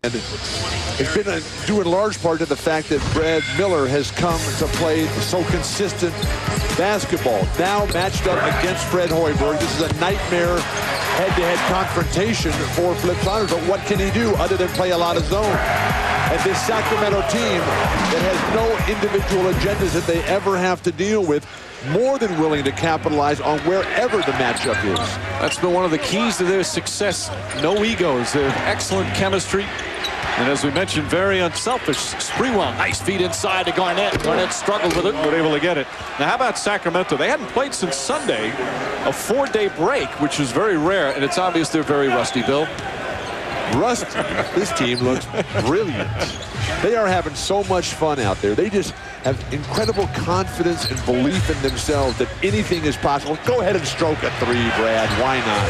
And it's been due in large part to the fact that Brad Miller has come to play so consistent basketball. Now matched up against Fred Hoiberg. This is a nightmare head-to-head confrontation for Flip Saunders. But what can he do other than play a lot of zone? And this Sacramento team that has no individual agendas that they ever have to deal with, more than willing to capitalize on wherever the matchup is. That's been one of the keys to their success. No egos. They have excellent chemistry. And as we mentioned, very unselfish. Sprewell, nice feed inside to Garnett. Garnett struggled with it, but able to get it. Now, how about Sacramento? They hadn't played since Sunday, a 4-day break, which is very rare, and it's obvious they're very rusty, Bill. Rusty. This team looks brilliant. They are having so much fun out there. They just have incredible confidence and belief in themselves that anything is possible. Go ahead and stroke a three, Brad. Why not?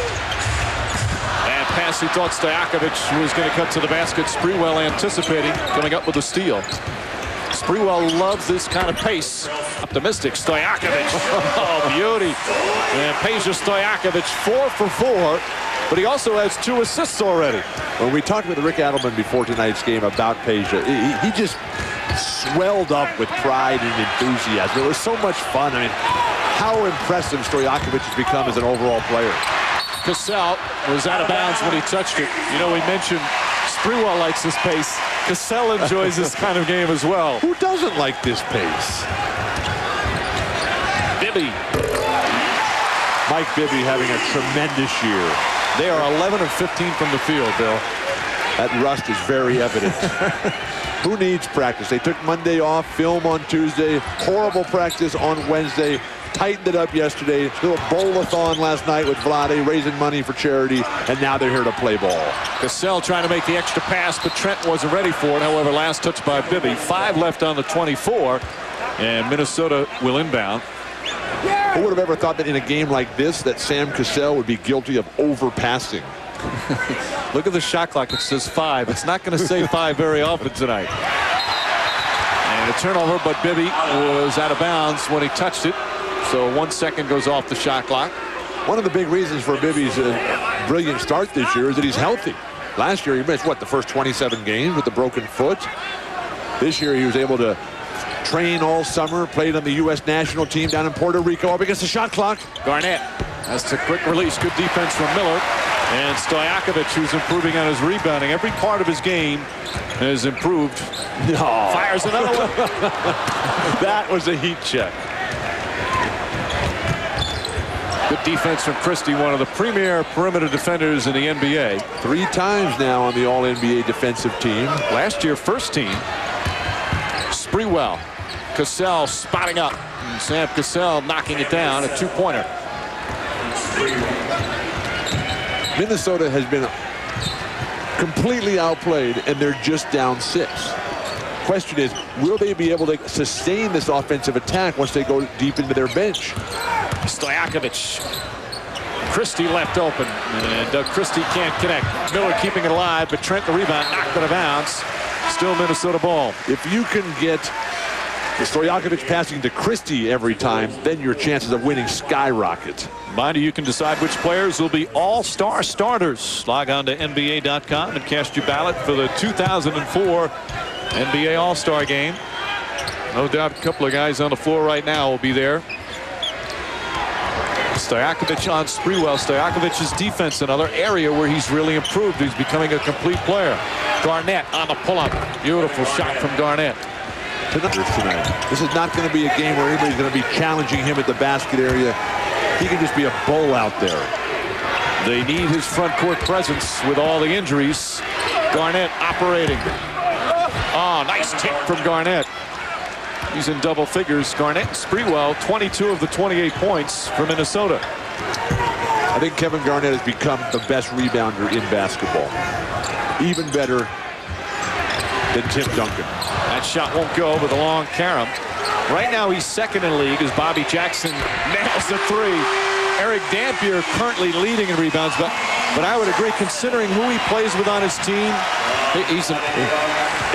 And pass he thought Stojakovic was going to cut to the basket. Sprewell anticipating, coming up with a steal. Sprewell loves this kind of pace. Optimistic. Stojakovic. Oh, beauty. And Peja Stojakovic 4 for 4. But he also has 2 assists already. When we talked with Rick Adelman before tonight's game about Peja, he just swelled up with pride and enthusiasm. It was so much fun. I mean, how impressive Stojakovic has become as an overall player. Cassell was out of bounds when he touched it. You know, we mentioned Sprewell likes this pace. Cassell enjoys this kind of game as well. Who doesn't like this pace? Bibby. Mike Bibby having a tremendous year. They are 11 of 15 from the field, Bill. That rust is very evident. Who needs practice? They took Monday off, film on Tuesday, horrible practice on Wednesday, tightened it up yesterday, little bowl-a-thon last night with Vlade, raising money for charity, and now they're here to play ball. Cassell trying to make the extra pass, but Trent wasn't ready for it. However, last touch by Bibby. 5 left on the 24, and Minnesota will inbound. Who would have ever thought that in a game like this that Sam Cassell would be guilty of overpassing? Look at the shot clock. It says 5. It's not going to say 5 very often tonight. And a turnover, but Bibby was out of bounds when he touched it. So 1 second goes off the shot clock. One of the big reasons for Bibby's brilliant start this year is that he's healthy. Last year he missed, what, the first 27 games with the broken foot? This year he was able to train all summer, played on the U.S. national team down in Puerto Rico up against the shot clock. Garnett has a quick release. Good defense from Miller. And Stojakovic, who's improving on his rebounding. Every part of his game has improved. Oh. Fires another one. That was a heat check. Good defense from Christie, one of the premier perimeter defenders in the NBA. 3 times now on the All-NBA defensive team. Last year, first team. Sprewell. Cassell spotting up. And Sam Cassell knocking it down, a 2-pointer. Minnesota has been completely outplayed, and they're just down 6. Question is, will they be able to sustain this offensive attack once they go deep into their bench? Stojakovic. Christie left open, and Christie can't connect. Miller keeping it alive, but Trent the rebound, knocked out of bounds. Still Minnesota ball. If you can get Stojakovic passing to Christie every time, then your chances of winning skyrocket. Mind you, you can decide which players will be all-star starters. Log on to NBA.com and cast your ballot for the 2004 NBA All-Star Game. No doubt a couple of guys on the floor right now will be there. Stojakovic on Sprewell. Stojakovic's defense, another area where he's really improved. He's becoming a complete player. Garnett on the pull-up. Beautiful shot from Garnett. Tonight. This is not going to be a game where anybody's going to be challenging him at the basket area. He can just be a bull out there. They need his front court presence with all the injuries. Garnett operating. Oh, nice tip from Garnett. He's in double figures. Garnett and Sprewell, 22 of the 28 points for Minnesota. I think Kevin Garnett has become the best rebounder in basketball. Even better than Tim Duncan. That shot won't go with a long carom. Right now he's second in the league as Bobby Jackson nails the 3. Eric Dampier currently leading in rebounds, but I would agree, considering who he plays with on his team,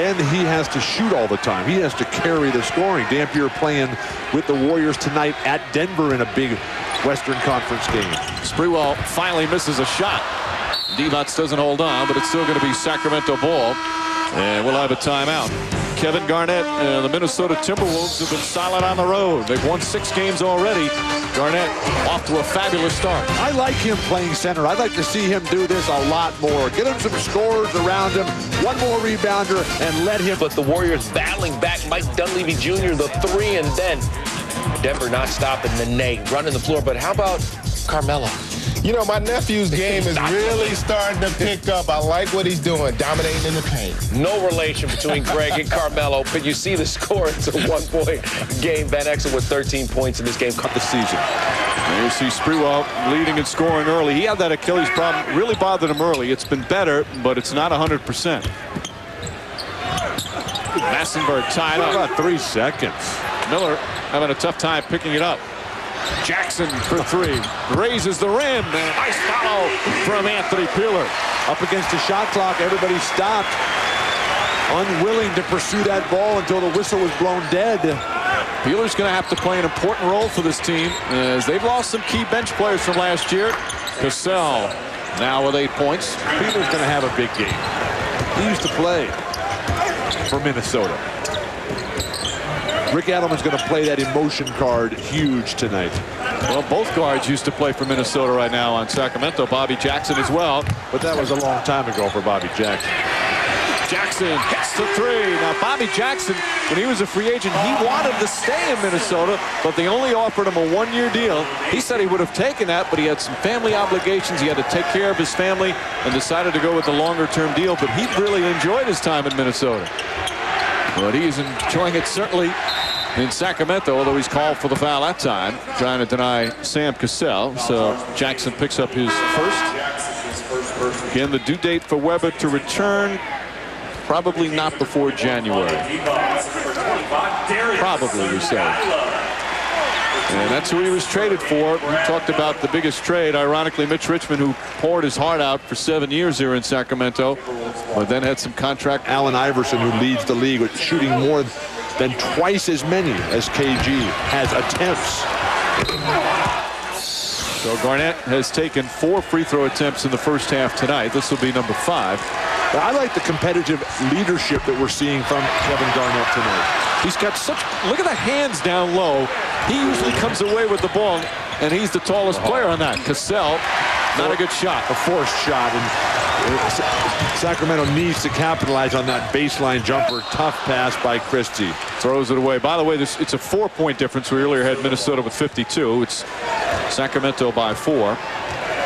and he has to shoot all the time. He has to carry the scoring. Dampier playing with the Warriors tonight at Denver in a big Western Conference game. Sprewell finally misses a shot. Divac doesn't hold on, but it's still going to be Sacramento ball. And we'll have a timeout. Kevin Garnett and the Minnesota Timberwolves have been solid on the road. They've won 6 games already. Garnett off to a fabulous start. I like him playing center. I'd like to see him do this a lot more. Get him some scores around him, one more rebounder, and let him. But the Warriors battling back. Mike Dunleavy Jr., the 3, and then Denver not stopping the Nate, running the floor. But how about Carmelo? You know, my nephew's game is really starting to pick up. I like what he's doing, dominating in the paint. No relation between Greg and Carmelo, but you see the score. It's a 1-point game. Van Exel with 13 points in this game. Cut the season. And you see Sprewell leading and scoring early. He had that Achilles problem. Really bothered him early. It's been better, but it's not 100%. Massenberg tied up. About 3 seconds. Miller having a tough time picking it up. Jackson for 3. Raises the rim. And nice follow from Anthony Peeler. Up against the shot clock, everybody stopped. Unwilling to pursue that ball until the whistle was blown dead. Peeler's going to have to play an important role for this team as they've lost some key bench players from last year. Cassell now with 8 points. Peeler's going to have a big game. He used to play for Minnesota. Rick Adelman's going to play that emotion card huge tonight. Well, both guards used to play for Minnesota right now on Sacramento. Bobby Jackson as well. But that was a long time ago for Bobby Jackson. Jackson hits the 3. Now, Bobby Jackson, when he was a free agent, he wanted to stay in Minnesota, but they only offered him a 1-year deal. He said he would have taken that, but he had some family obligations. He had to take care of his family and decided to go with the longer-term deal. But he really enjoyed his time in Minnesota. But he's enjoying it certainly in Sacramento, although he's called for the foul that time, trying to deny Sam Cassell. So Jackson picks up his first. Again, the due date for Weber to return, probably not before January. Probably, we say. And that's who he was traded for. We talked about the biggest trade. Ironically, Mitch Richmond, who poured his heart out for 7 years here in Sacramento, but then had some contract. Allen Iverson, who leads the league with shooting more than twice as many as KG has attempts. So Garnett has taken 4 free throw attempts in the first half tonight. This will be number 5. But I like the competitive leadership that we're seeing from Kevin Garnett tonight. He's got such, look at the hands down low. He usually comes away with the ball, and he's the tallest player on that. Cassell, not a good shot. A forced shot, and Sacramento needs to capitalize on that baseline jumper. Tough pass by Christie. Throws it away. By the way, it's a 4-point difference. We earlier had Minnesota with 52. It's Sacramento by 4.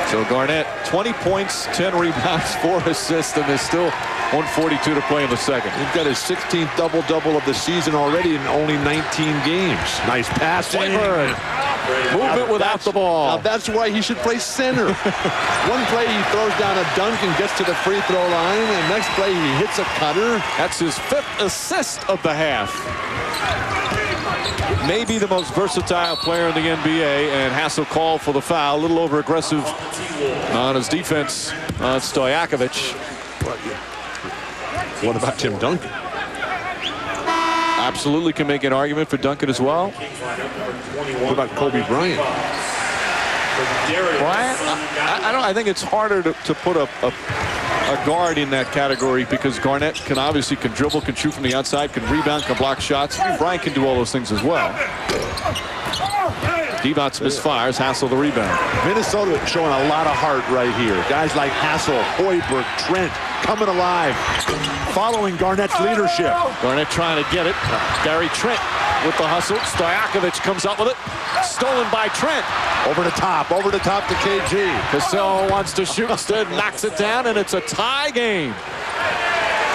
So Garnett, 20 points, 10 rebounds, 4 assists, and there's still 1:42 to play in the second. He's got his 16th double-double of the season already in only 19 games. Nice passing. Movement without the ball. Now that's why he should play center. One play he throws down a dunk and gets to the free throw line, and next play he hits a cutter. That's his 5th assist of the half. Maybe the most versatile player in the NBA, and Cassell called for the foul. A little over aggressive on his defense on Stojakovic. What about Tim Duncan? Absolutely can make an argument for Duncan as well. What about Kobe Bryant? I think it's harder to put a guard in that category because Garnett can dribble, can shoot from the outside, can rebound, can block shots. I mean, Bryant can do all those things as well. Divac misfires, Cassell the rebound. Minnesota showing a lot of heart right here. Guys like Cassell, Hoiberg, Trent coming alive, following Garnett's leadership. Garnett trying to get it. Gary Trent with the hustle. Stojakovic comes up with it. Stolen by Trent. Over the top to KG. Cassell wants to shoot instead, knocks it down, and it's a tie game.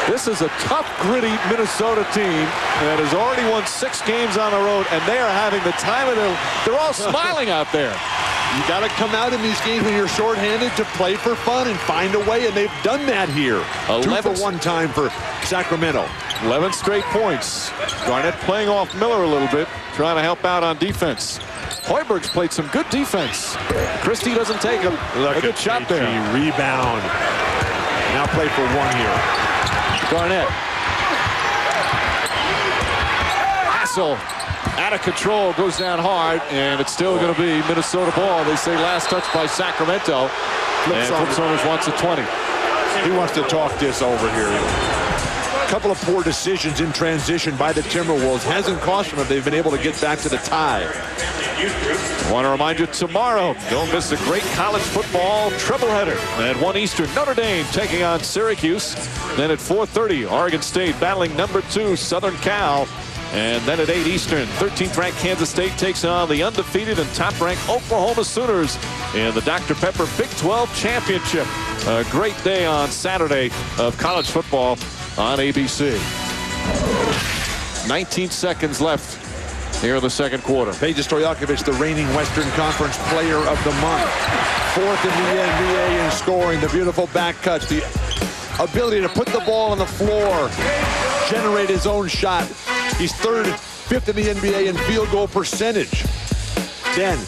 This is a tough, gritty Minnesota team that has already won 6 games on the road, and they are having the time of their... They're all smiling out there. You got to come out in these games when you're shorthanded to play for fun and find a way, and they've done that here. 2 for 1 time for Sacramento. 11 straight points. Garnett playing off Miller a little bit, trying to help out on defense. Hoiberg's played some good defense. Christie doesn't take a good shot there. Rebound. Now play for 1 here. Garnett. Cassell out of control, goes down hard, and it's still going to be Minnesota ball. They say last touch by Sacramento. And Flip Saunders wants a 20. He wants to talk this over here. A couple of poor decisions in transition by the Timberwolves hasn't cost them if they've been able to get back to the tie. I want to remind you, tomorrow, don't miss a great college football triple-header. At 1 Eastern, Notre Dame taking on Syracuse. Then at 4:30, Oregon State battling number 2, Southern Cal. And then at 8 Eastern, 13th-ranked Kansas State takes on the undefeated and top-ranked Oklahoma Sooners in the Dr. Pepper Big 12 Championship. A great day on Saturday of college football on ABC. 19 seconds left here in the second quarter. Peja Stojakovic, the reigning Western Conference Player of the Month. 4th in the NBA in scoring. The beautiful back cuts. The ability to put the ball on the floor. Generate his own shot. He's 5th in the NBA in field goal percentage. Then,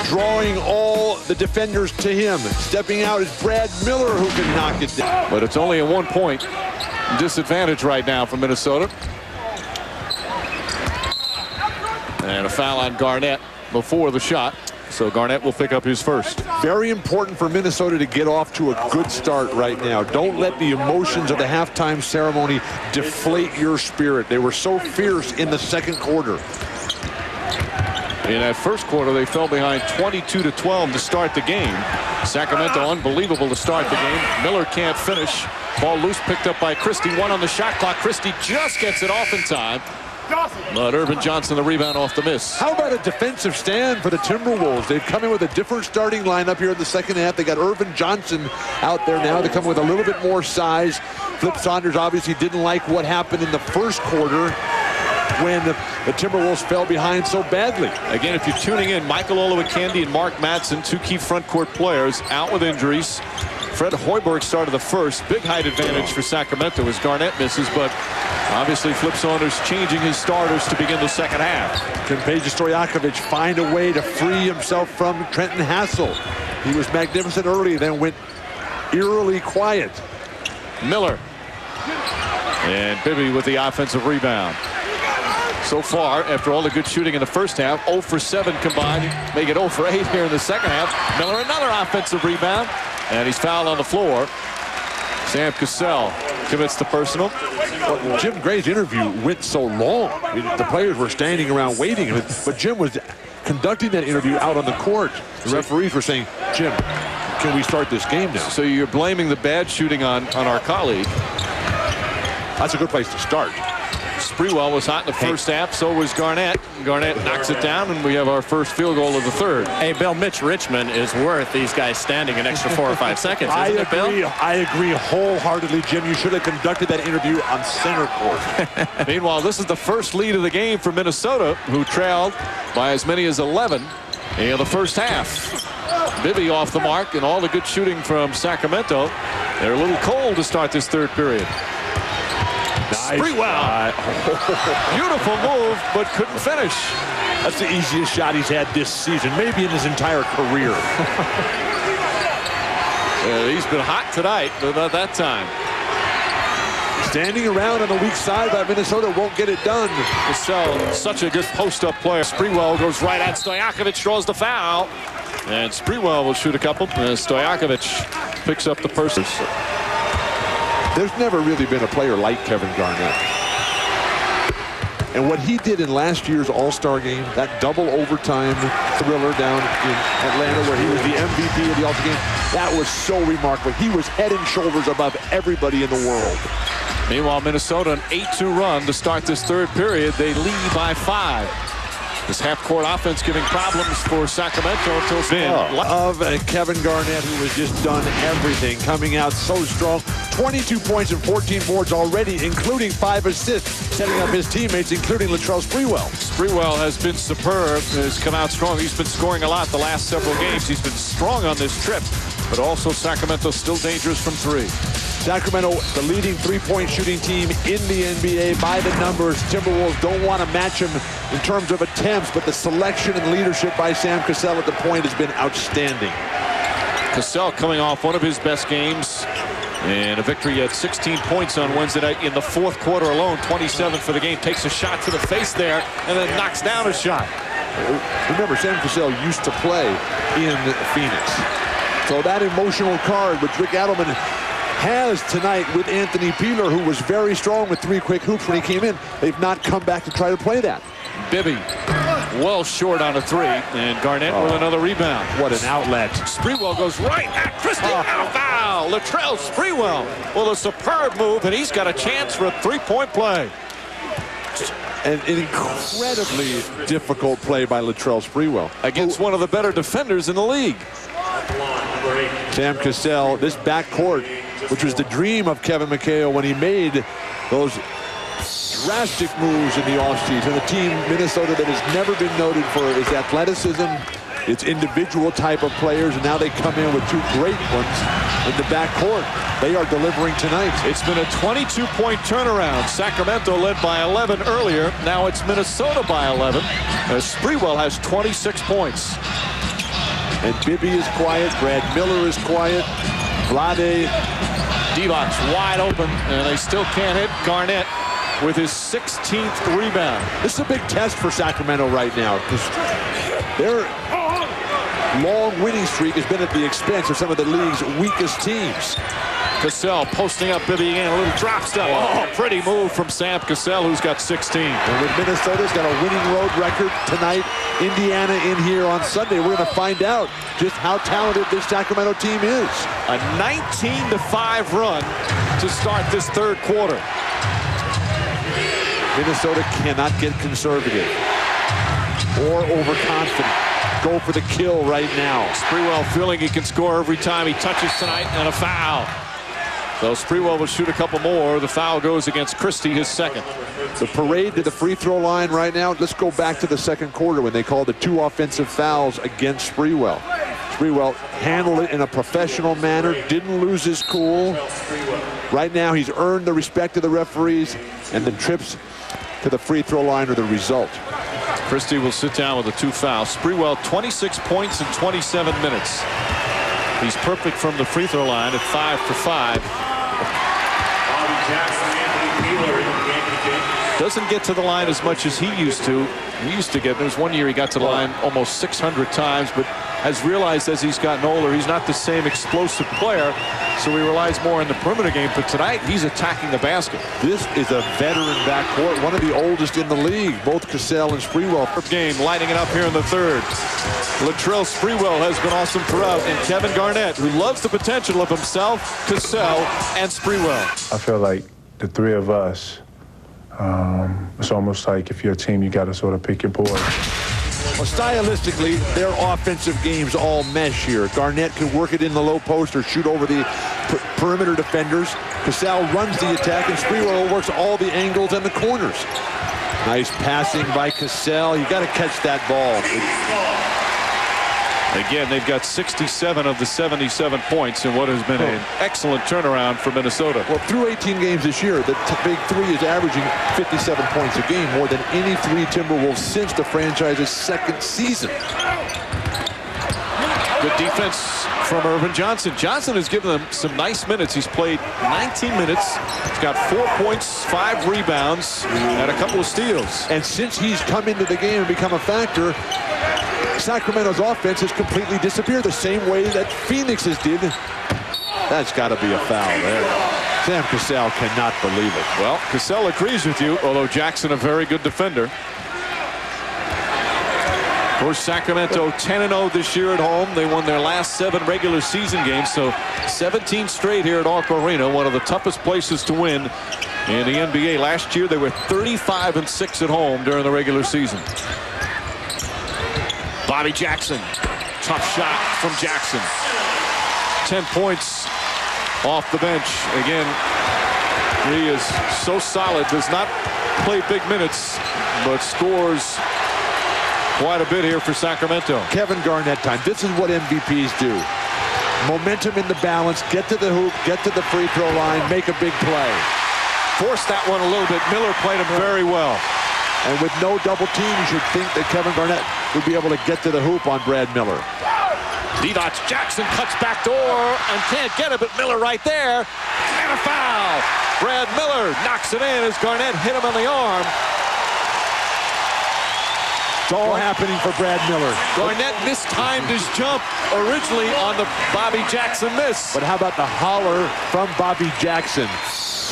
drawing all the defenders to him. Stepping out is Brad Miller, who can knock it down. But it's only a 1-point disadvantage right now for Minnesota. And a foul on Garnett before the shot. So Garnett will pick up his first. Very important for Minnesota to get off to a good start right now. Don't let the emotions of the halftime ceremony deflate your spirit. They were so fierce in the second quarter. In that first quarter, they fell behind 22-12 to start the game. Sacramento, unbelievable to start the game. Miller can't finish. Ball loose, picked up by Christie. 1 on the shot clock. Christie just gets it off in time. But Irvin Johnson, the rebound off the miss. How about a defensive stand for the Timberwolves? They've come in with a different starting lineup here in the second half. They got Irvin Johnson out there now. They come with a little bit more size. Flip Saunders obviously didn't like what happened in the first quarter when the Timberwolves fell behind so badly. Again, if you're tuning in, Michael Olowokandi and Mark Madsen, 2 key front court players, out with injuries. Fred Hoiberg started the first. Big height advantage for Sacramento as Garnett misses, but obviously Flip Saunders changing his starters to begin the second half. Can Peja Stojakovic find a way to free himself from Trenton Hassell? He was magnificent early, then went eerily quiet. Miller. And Bibby with the offensive rebound. So far, after all the good shooting in the first half, 0 for 7 combined, make it 0 for 8 here in the second half. Miller, another offensive rebound, and he's fouled on the floor. Sam Cassell commits the personal. Well, Jim Gray's interview went so long. The players were standing around waiting, but Jim was conducting that interview out on the court. The referees were saying, Jim, can we start this game now? So you're blaming the bad shooting on our colleague. That's a good place to start. Sprewell was hot in the first half, so was Garnett. Garnett knocks it down, and we have our first field goal of the third. Hey, Bill, Mitch Richmond is worth these guys standing an extra 4 or 5 seconds, isn't it, Bill? I agree wholeheartedly, Jim. You should have conducted that interview on center court. Meanwhile, this is the first lead of the game for Minnesota, who trailed by as many as 11 in the first half. Bibby off the mark, and all the good shooting from Sacramento. They're a little cold to start this third period. Nice. Sprewell. Beautiful move, but couldn't finish. That's the easiest shot he's had this season, maybe in his entire career. He's been hot tonight, but not that time. Standing around on the weak side by Minnesota won't get it done. Cassell, such a good post-up player. Sprewell goes right at Stojakovic, draws the foul. And Sprewell will shoot a couple. Stojakovic picks up the person. There's never really been a player like Kevin Garnett. And what he did in last year's All-Star game, that double overtime thriller down in Atlanta where he was the MVP of the All-Star game, that was so remarkable. He was head and shoulders above everybody in the world. Meanwhile, Minnesota, an 8-2 run to start this third period. They lead by 5. This half-court offense giving problems for Sacramento until Finn. Of Kevin Garnett, who has just done everything, coming out so strong. 22 points and 14 boards already, including 5 assists, setting up his teammates, including Latrell Sprewell. Sprewell has been superb, has come out strong. He's been scoring a lot the last several games. He's been strong on this trip, but also Sacramento still dangerous from 3. Sacramento, the leading three-point shooting team in the NBA by the numbers. Timberwolves don't want to match him in terms of attempts, but the selection and leadership by Sam Cassell at the point has been outstanding. Cassell coming off one of his best games and a victory at 16 points on Wednesday night in the fourth quarter alone. 27 for the game. Takes a shot to the face there and then knocks down a shot. Remember, Sam Cassell used to play in Phoenix. So that emotional card, which Rick Adelman has tonight with Anthony Peeler, who was very strong with 3 quick hoops when he came in, they've not come back to try to play that. Bibby well short on a 3, and Garnett with another rebound. What an outlet. Sprewell goes right at Christie. Foul. Latrell Sprewell with a superb move, and he's got a chance for a 3-point play. An incredibly difficult play by Latrell Sprewell. Against one of the better defenders in the league. Sam Cassell, this backcourt, which was the dream of Kevin McHale when he made those drastic moves in the offseason. A team, Minnesota, that has never been noted for its athleticism, its individual type of players, and now they come in with 2 great ones in the backcourt. They are delivering tonight. It's been a 22-point turnaround. Sacramento led by 11 earlier. Now it's Minnesota by 11. As Sprewell has 26 points. And Bibby is quiet. Brad Miller is quiet. Vlade. Divac's wide open, and they still can't hit Garnett with his 16th rebound. This is a big test for Sacramento right now, because their long winning streak has been at the expense of some of the league's weakest teams. Cassell posting up Bibby again, a little drop step. Oh, pretty move from Sam Cassell, who's got 16. And with Minnesota's got a winning road record tonight, Indiana in here on Sunday, we're going to find out just how talented this Sacramento team is. A 19-5 run to start this 3rd quarter. Minnesota cannot get conservative or overconfident. Go for the kill right now. Sprewell feeling he can score every time he touches tonight, and a foul. So Sprewell will shoot a couple more. The foul goes against Christie, his 2nd. The parade to the free throw line right now. Let's go back to the 2nd quarter when they called the 2 offensive fouls against Sprewell. Sprewell handled it in a professional manner, didn't lose his cool. Right now he's earned the respect of the referees, and the trips to the free throw line are the result. Christie will sit down with the 2 fouls. Sprewell 26 points in 27 minutes. He's perfect from the free throw line at 5 for 5. Doesn't get to the line as much as he used to. He used to get, there was one year he got to the line almost 600 times, but has realized as he's gotten older, he's not the same explosive player, so he relies more on the perimeter game. But tonight, he's attacking the basket. This is a veteran backcourt, one of the oldest in the league, both Cassell and Sprewell. Game lighting it up here in the 3rd. Latrell Sprewell has been awesome throughout, and Kevin Garnett, who loves the potential of himself, Cassell, and Sprewell. I feel like the 3 of us, it's almost like if you're a team, you got to sort of pick your poison. Well, stylistically, their offensive games all mesh here. Garnett can work it in the low post or shoot over the perimeter defenders. Cassell runs the attack, and Sprewell works all the angles and the corners. Nice passing by Cassell. You got to catch that ball. Again, they've got 67 of the 77 points in what has been an excellent turnaround for Minnesota. Well, through 18 games this year, the big 3 is averaging 57 points a game, more than any 3 Timberwolves since the franchise's 2nd season. Good defense from Irvin Johnson. Johnson has given them some nice minutes. He's played 19 minutes. He's got 4 points, 5 rebounds, and a couple of steals. And since he's come into the game and become a factor, Sacramento's offense has completely disappeared the same way that Phoenix's did. That's got to be a foul there. Sam Cassell cannot believe it. Well, Cassell agrees with you, although Jackson a very good defender. Of course, Sacramento 10-0 this year at home. They won their last 7 regular season games, so 17 straight here at Arco Arena, one of the toughest places to win in the NBA. Last year, they were 35-6 at home during the regular season. Bobby Jackson, tough shot from Jackson. 10 points off the bench. Again, he is so solid, does not play big minutes, but scores quite a bit here for Sacramento. Kevin Garnett time. This is what MVPs do. Momentum in the balance, get to the hoop, get to the free throw line, make a big play. Forced that one a little bit. Miller played him very well. And with no double team, you should think that Kevin Garnett would be able to get to the hoop on Brad Miller. Divac Jackson cuts back door and can't get it, but Miller right there. And a foul. Brad Miller knocks it in as Garnett hit him on the arm. It's all happening for Brad Miller. Garnett mistimed his jump originally on the Bobby Jackson miss. But how about the holler from Bobby Jackson?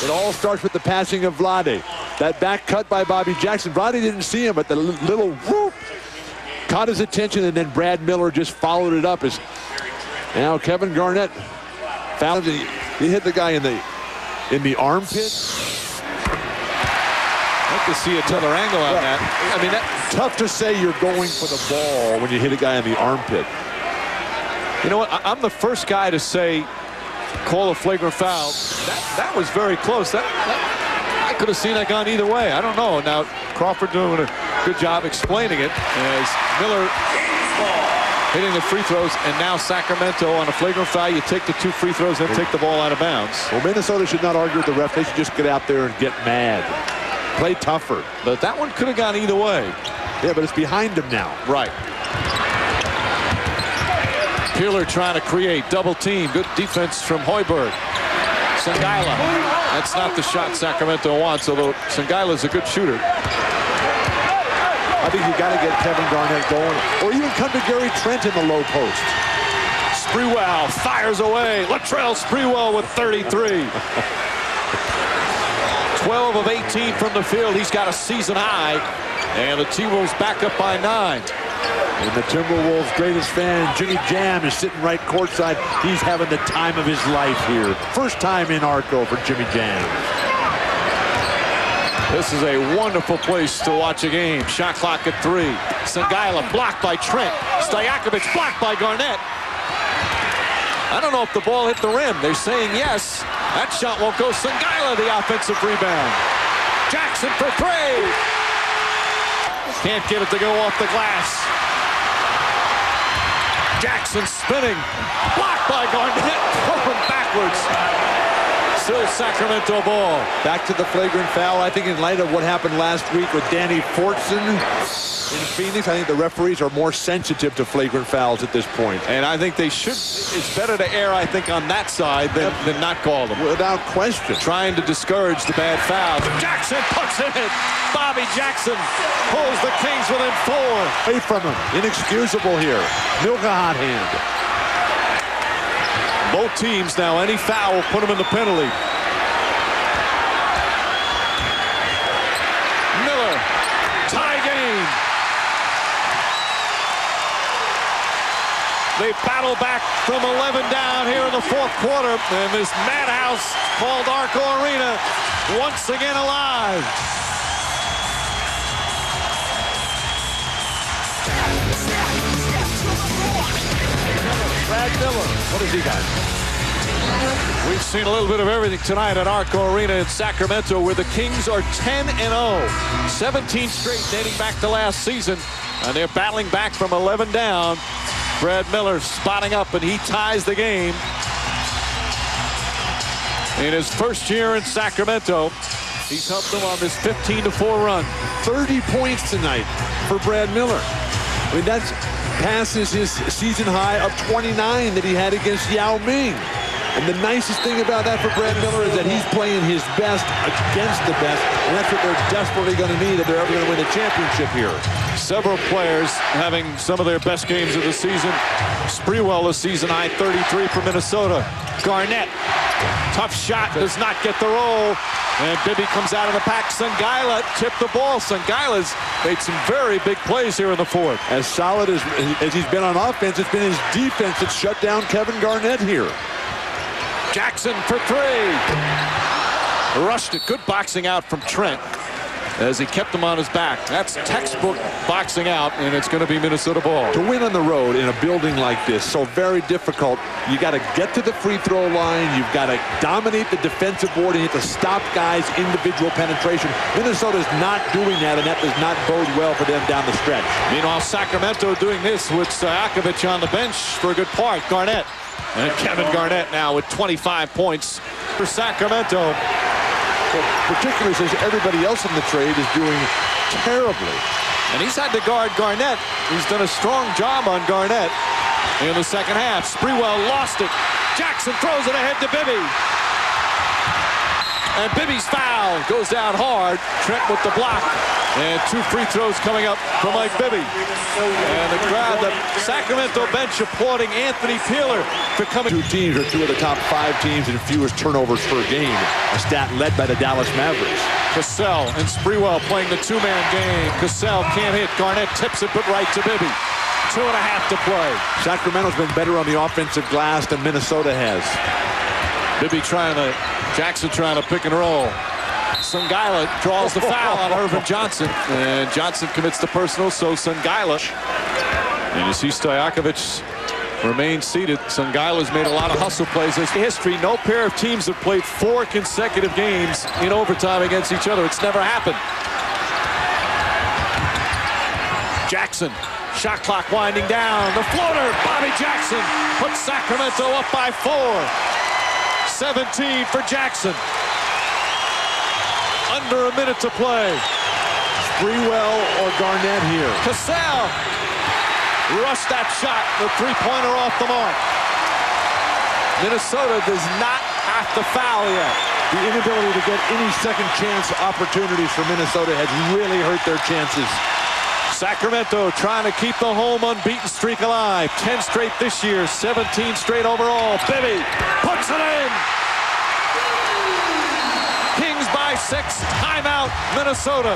It all starts with the passing of Vlade. That back cut by Bobby Jackson. Vlade didn't see him, but the little whoop caught his attention, and then Brad Miller just followed it up. Now Kevin Garnett found it. He hit the guy in the armpit. I'd like to see another angle on that. I mean, Tough to say you're going for the ball when you hit a guy in the armpit. you know what? I'm the first guy to say call a flagrant foul. That was very close. I could have seen that gone either way. I don't know. Now Crawford doing a good job explaining it as Miller hitting the free throws, and now Sacramento on a flagrant foul. You take the 2 free throws and take the ball out of bounds. Well, Minnesota should not argue with the ref. They should just get out there and get mad. Play tougher. But that one could have gone either way. Yeah, but it's behind him now. Right. Peeler trying to create double team. Good defense from Hoiberg. Sangaila. That's not the shot Sacramento wants, although Sangaila's a good shooter. I think you got to get Kevin Garnett going, or even come to Gary Trent in the low post. Sprewell fires away. Latrell Sprewell with 33. 12 of 18 from the field. He's got a season high. And the T-Wolves back up by 9. And the Timberwolves' greatest fan, Jimmy Jam, is sitting right courtside. He's having the time of his life here. First time in Arco for Jimmy Jam. This is a wonderful place to watch a game. Shot clock at 3. Sangaila blocked by Trent. Stojakovic blocked by Garnett. I don't know if the ball hit the rim. They're saying yes. That shot won't go. Sangaila, the offensive rebound. Jackson for 3. Can't get it to go off the glass. Jackson spinning. Blocked by Garnett. Going backwards. Still Sacramento ball. Back to the flagrant foul. I think in light of what happened last week with Danny Fortson in Phoenix, I think the referees are more sensitive to flagrant fouls at this point. And I think they should. It's better to err, I think, on that side than not call them. Without question. Trying to discourage the bad fouls. Jackson puts it in. Bobby Jackson pulls the Kings within 4. Away from him. Inexcusable here. Milka hot hand. Both teams now, any foul will put them in the penalty. Miller, tie game. They battle back from 11 down here in the 4th quarter. And this madhouse called Arco Arena once again alive. Brad Miller. What has he got? We've seen a little bit of everything tonight at Arco Arena in Sacramento, where the Kings are 10-0. 17 straight dating back to last season. And they're battling back from 11 down. Brad Miller spotting up, and he ties the game. In his first year in Sacramento, he's helped them on this 15-4 run. 30 points tonight for Brad Miller. I mean, that's passes his season high of 29 that he had against Yao Ming. And the nicest thing about that for Brad Miller is that he's playing his best against the best, and that's what they're desperately going to need if they're ever going to win a championship here. Several players having some of their best games of the season. Sprewell, a season high 33 for Minnesota. Garnett, tough shot, does not get the roll. And Bibby comes out of the pack. Sangaila tipped the ball. Sangaila's made some very big plays here in the 4th. As solid as he's been on offense, it's been his defense that shut down Kevin Garnett here. Jackson for 3. Rushed it. Good boxing out from Trent as he kept him on his back. That's textbook boxing out, and it's going to be Minnesota ball. To win on the road in a building like this, so very difficult, you got to get to the free throw line, you've got to dominate the defensive board, and you have to stop guys' individual penetration. Minnesota's not doing that, and that does not bode well for them down the stretch. Meanwhile, Sacramento doing this with Stojakovic on the bench for a good part. Garnett. And Kevin Garnett now with 25 points for Sacramento. Well, particularly since everybody else in the trade is doing terribly. And he's had to guard Garnett. He's done a strong job on Garnett in the second half. Sprewell lost it. Jackson throws it ahead to Bibby. And Bibby's foul goes down hard. Trent with the block. And 2 free throws coming up for Mike Bibby. And the crowd, the Sacramento bench applauding Anthony Peeler for coming. 2 teams are 2 of the top 5 teams in fewest turnovers per game. A stat led by the Dallas Mavericks. Cassell and Sprewell playing the 2-man game. Cassell can't hit. Garnett tips it, but right to Bibby. 2.5 to play. Sacramento's been better on the offensive glass than Minnesota has. Bibby Jackson trying to pick and roll. Sungila draws the foul on Irvin Johnson, and Johnson commits the personal, so Sungila. And you see Stojakovic remains seated. Sungila's made a lot of hustle plays. In history, no pair of teams have played 4 consecutive games in overtime against each other. It's never happened. Jackson, shot clock winding down. The floater, Bobby Jackson puts Sacramento up by 4. 17 for Jackson. Under a minute to play. Sprewell or Garnett here. Cassell rushed that shot. The 3-pointer off the mark. Minnesota does not have to foul yet. The inability to get any second chance opportunities for Minnesota has really hurt their chances. Sacramento trying to keep the home unbeaten streak alive. 10 straight this year, 17 straight overall. Bibby puts it in. Kings by 6. Timeout, Minnesota.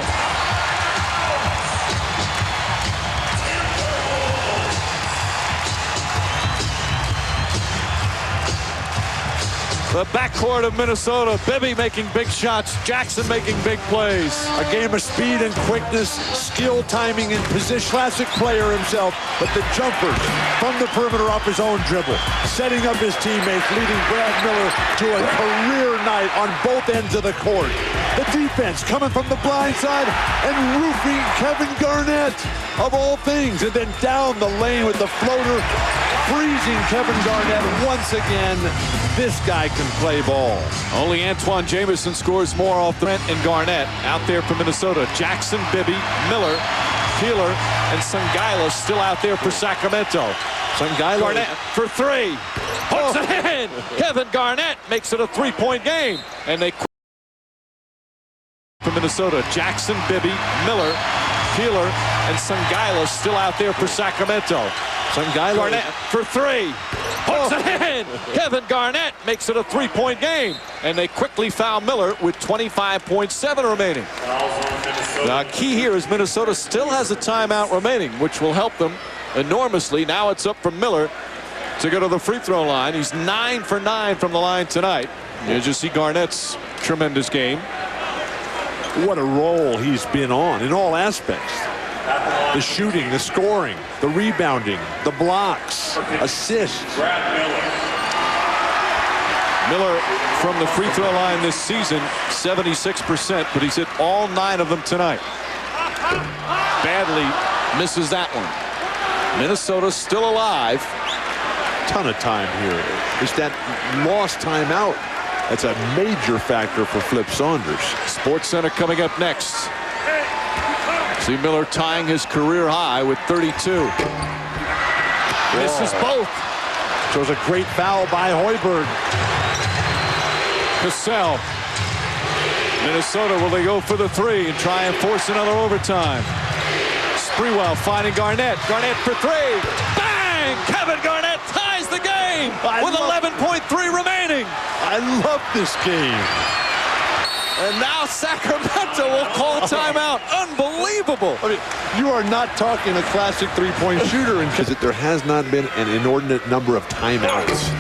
The backcourt of Minnesota. Bibby making big shots. Jackson making big plays. A game of speed and quickness, skill, timing, and position. Classic player himself, but the jumpers from the perimeter off his own dribble, setting up his teammates, leading Brad Miller to a career night on both ends of the court. The defense coming from the blind side and roofing Kevin Garnett, of all things, and then down the lane with the floater, freezing Kevin Garnett once again. This guy can play ball. Only Antoine Jamison scores more off Trent and Garnett out there for Minnesota. Jackson, Bibby, Miller, Peeler, and Sungila still out there for Sacramento. Sungila. Garnett for 3. Puts it in. Kevin Garnett makes it a 3-point game. And they for Minnesota. Jackson, Bibby, Miller, Peeler, and Sungila still out there for Sacramento. Sungila. Garnett for 3. Puts it in. Kevin Garnett makes it a 3-point game. And they quickly foul Miller with 25.7 remaining. Now, key here is Minnesota still has a timeout remaining, which will help them enormously. Now it's up for Miller to go to the free throw line. He's 9 for 9 from the line tonight. As you see Garnett's tremendous game. What a role he's been on in all aspects. The shooting, the scoring, the rebounding, the blocks, assists. Miller from the free throw line this season, 76%, but he's hit all 9 of them tonight. Badly misses that one. Minnesota's still alive. Ton of time here. It's that lost timeout. That's a major factor for Flip Saunders. Sports Center coming up next. See Miller tying his career high with 32. Misses both. Shows a great foul by Hoiberg. Cassell. Minnesota, will they go for the 3 and try and force another overtime? Sprewell finding Garnett. Garnett for 3. Bang! Kevin Garnett ties the game with 11.3 remaining. I love this game. And now Sacramento will call timeout. Unbelievable. I mean, you are not talking a classic three-point shooter because there has not been an inordinate number of timeouts.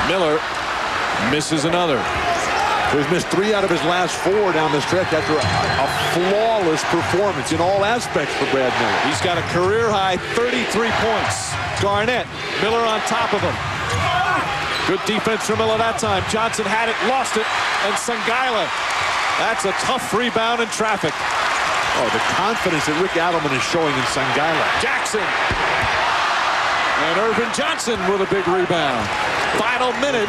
Miller misses another. He's missed 3 out of his last 4 down the stretch after a flawless performance in all aspects for Brad Miller. He's got a career-high 33 points. Garnett, Miller on top of him. Good defense from Miller that time. Johnson had it, lost it, and Sungila. That's a tough rebound in traffic. Oh, the confidence that Rick Adelman is showing in Sungila. Jackson. And Irvin Johnson with a big rebound. Final minute,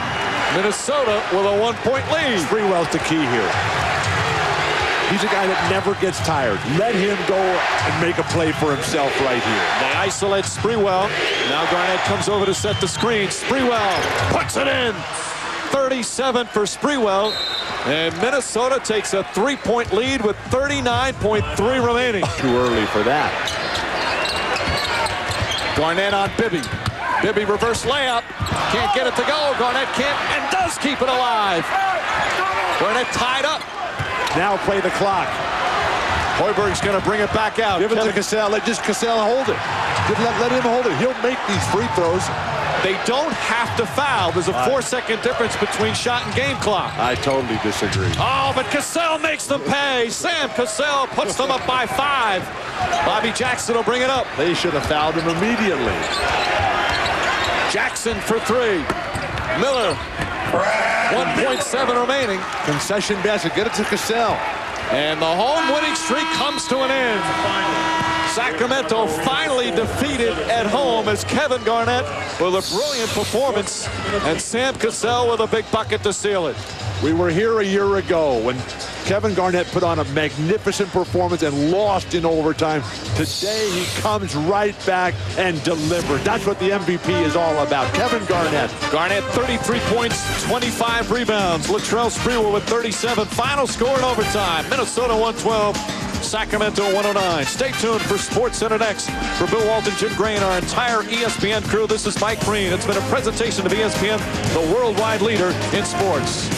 Minnesota with a 1-point lead. Sprewell's the key here. He's a guy that never gets tired. Let him go and make a play for himself right here. They isolate Sprewell. Now Garnett comes over to set the screen. Sprewell puts it in 37 for Sprewell. And Minnesota takes a 3-point lead with 39.3 remaining. Too early for that. Garnett on Bibby. Bibby reverse layup. Can't get it to go. Garnett can't and does keep it alive. Garnett tied up. Now play the clock. Hoiberg's going to bring it back out. Give it to Cassell. Let Cassell hold it. Let him hold it. He'll make these free throws. They don't have to foul. There's a 4-second difference between shot and game clock. I totally disagree. Oh, but Cassell makes them pay. Sam Cassell puts them up by 5. Bobby Jackson will bring it up. They should have fouled him immediately. Jackson for 3. Miller. 1.7 remaining. Concession basket. Get it to Cassell. And the home winning streak comes to an end. Sacramento finally defeated at home as Kevin Garnett with a brilliant performance and Sam Cassell with a big bucket to seal it. We were here a year ago when Kevin Garnett put on a magnificent performance and lost in overtime. Today he comes right back and delivers. That's what the MVP is all about. Kevin Garnett. Garnett 33 points, 25 rebounds. Latrell Sprewell with 37. Final score in overtime. Minnesota 112. Sacramento 109. Stay tuned for SportsCenter next. For Bill Walton, Jim Gray, and our entire ESPN crew, this is Mike Green. It's been a presentation of ESPN, the worldwide leader in sports.